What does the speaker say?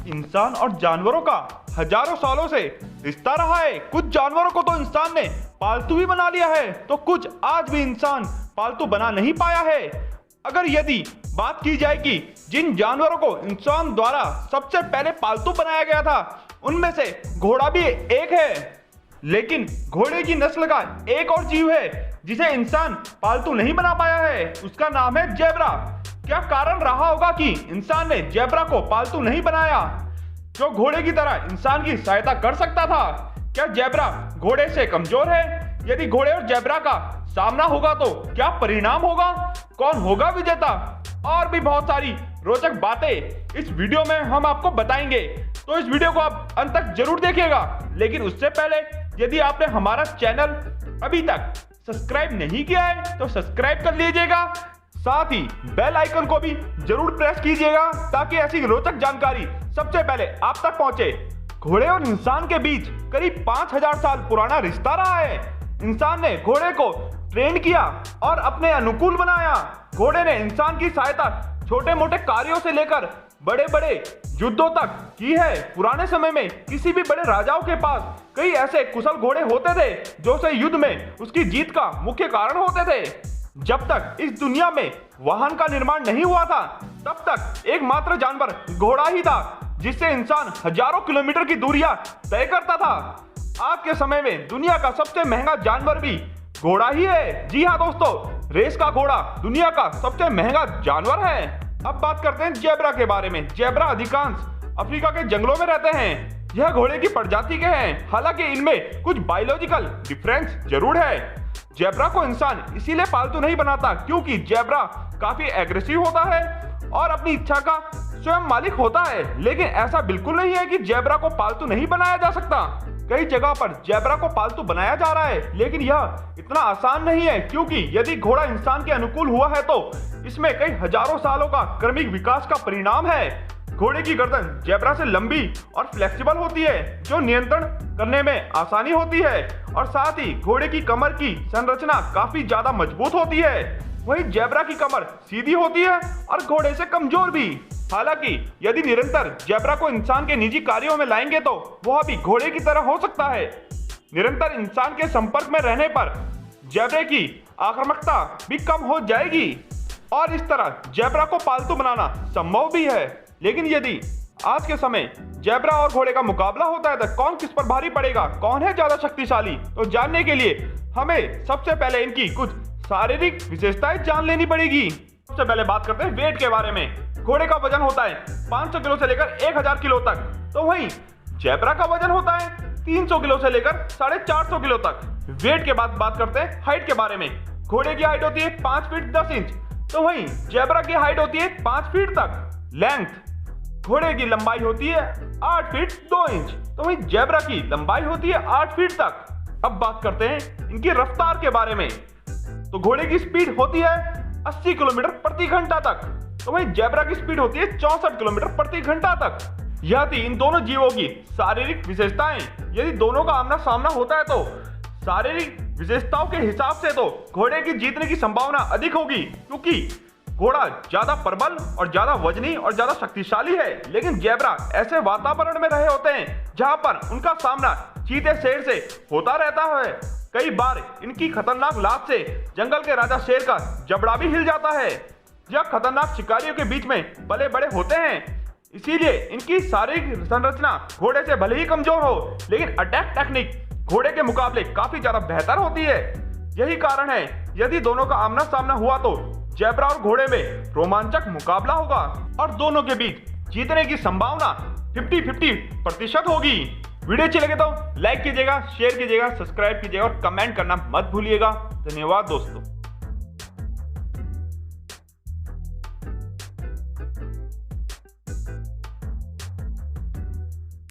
इंसान और जानवरों का हजारों सालों से रिश्ता रहा है। कुछ जानवरों को तो इंसान ने पालतू भी बना लिया है, तो कुछ आज भी इंसान पालतू बना नहीं पाया है। अगर यदि बात की जाए कि जिन जानवरों को इंसान द्वारा सबसे पहले पालतू बनाया गया था, उनमें से घोड़ा भी एक है। लेकिन घोड़े की नस्ल का एक और जीव है जिसे इंसान पालतू नहीं बना पाया है, उसका नाम है जेब्रा। क्या कारण रहा होगा कि इंसान ने जेब्रा को पालतू नहीं बनाया, जो घोड़े की तरह इंसान की सहायता कर सकता था? क्या जेब्रा घोड़े से कमजोर है? यदि घोड़े और जेब्रा का सामना होगा तो क्या परिणाम होगा? कौन होगा विजेता? और भी बहुत सारी रोचक बातें इस वीडियो में हम आपको बताएंगे, तो इस वीडियो को आप अंत तक जरूर देखिएगा। लेकिन उससे पहले यदि आपने हमारा चैनल अभी तक सब्सक्राइब नहीं किया है तो सब्सक्राइब कर लीजिएगा, साथ ही बेल आइकन को भी जरूर प्रेस कीजिएगा ताकि ऐसी रोचक जानकारी सबसे पहले आप तक पहुंचे। घोड़े और इंसान के बीच करीब 5000 साल पुराना रिश्ता रहा है। इंसान ने घोड़े को ट्रेन किया और अपने अनुकूल बनाया। घोड़े ने इंसान की सहायता छोटे मोटे कार्यों से लेकर बड़े बड़े युद्धों तक की है। पुराने समय में किसी भी बड़े राजाओं के पास कई ऐसे कुशल घोड़े होते थे जो से युद्ध में उसकी जीत का मुख्य कारण होते थे। जब तक इस दुनिया में वाहन का निर्माण नहीं हुआ था, तब तक एकमात्र जानवर घोड़ा ही था जिससे इंसान हजारों किलोमीटर की दूरियां तय करता था। आज के समय में दुनिया का सबसे महंगा जानवर भी घोड़ा ही है। जी हाँ दोस्तों, रेस का घोड़ा दुनिया का सबसे महंगा जानवर है। अब बात करते हैं जेब्रा के बारे में। जेब्रा अधिकांश अफ्रीका के जंगलों में रहते हैं। यह घोड़े की प्रजाति के हैं, हालांकि इनमें कुछ बायोलॉजिकल डिफरेंस जरूर है। जेब्रा को इंसान इसीलिए पालतू नहीं बनाता क्योंकि जेब्रा काफी एग्रेसिव होता है और अपनी इच्छा का स्वयं मालिक होता है। लेकिन ऐसा बिल्कुल नहीं है कि जेब्रा को पालतू नहीं बनाया जा सकता। कई जगह पर जेब्रा को पालतू बनाया जा रहा है, लेकिन यह इतना आसान नहीं है क्योंकि यदि घोड़ा इंसान के अनुकूल हुआ है तो इसमें कई हजारों सालों का क्रमिक विकास का परिणाम है। घोड़े की गर्दन जेब्रा से लंबी और फ्लेक्सिबल होती है, जो नियंत्रण करने में आसानी होती है, और साथ ही घोड़े की कमर की संरचना काफी ज्यादा मजबूत होती है। वहीं जेब्रा की कमर सीधी होती है और घोड़े से कमजोर भी। हालांकि यदि निरंतर जेब्रा को इंसान के निजी कार्यों में लाएंगे तो वह भी घोड़े की तरह हो सकता है। निरंतर इंसान के संपर्क में रहने पर जेब्रे की आक्रामकता भी कम हो जाएगी और इस तरह जेब्रा को पालतू बनाना संभव भी है। लेकिन यदि आज के समय जेब्रा और घोड़े का मुकाबला होता है तो कौन किस पर भारी पड़ेगा, कौन है ज्यादा शक्तिशाली, तो जानने के लिए हमें सबसे पहले इनकी कुछ शारीरिक विशेषताएं जान लेनी पड़ेगी। सबसे पहले बात करते हैं वेट के बारे में। घोड़े का वजन होता है 500 किलो से लेकर 1000 किलो तक, तो वहीं जेब्रा का वजन होता है 300 किलो से लेकर 450 किलो तक। वेट के बाद बात करते हैं हाइट के बारे में। घोड़े की हाइट होती है 5 फीट 10 इंच, तो वहीं जेब्रा की हाइट होती है 5 फीट तक। लेंथ, घोड़े की लंबाई होती है 8 फीट 2 इंच, तो वहीं जेब्रा की लंबाई होती है 8 फीट तक। अब बात करते हैं इनकी रफ्तार के बारे में। तो घोड़े की स्पीड होती है 80 किलोमीटर प्रति घंटा तक, तो वहीं जेब्रा की स्पीड होती है 64 किलोमीटर प्रति घंटा तक। यह थी इन दोनों जीवों की शारीरिक विशेषताएं। यदि दोनों का आमना सामना होता है तो शारीरिक विशेषताओं के हिसाब से तो घोड़े की जीतने की संभावना अधिक होगी, क्योंकि घोड़ा ज्यादा प्रबल और ज्यादा वजनी और ज्यादा शक्तिशाली है। लेकिन जेब्रा ऐसे वातावरण में रहे होते हैं जहां पर उनका सामना चीते शेर से होता रहता है। कई बार इनकी खतरनाक लात से जंगल के राजा शेर का जबड़ा भी हिल जाता है। यह खतरनाक शिकारियों के बीच में पले बड़े होते हैं, इसीलिए इनकी शारीरिक संरचना घोड़े से भले ही कमजोर हो, लेकिन अटैक टेक्निक घोड़े के मुकाबले काफी ज्यादा बेहतर होती है। यही कारण है यदि दोनों का आमना सामना हुआ तो जेब्रा और घोड़े में रोमांचक मुकाबला होगा और दोनों के बीच जीतने की संभावना 50-50% होगी। वीडियो अच्छी लगे तो लाइक कीजिएगा, शेयर कीजिएगा, सब्सक्राइब कीजिएगा और कमेंट करना मत भूलिएगा। धन्यवाद दोस्तों।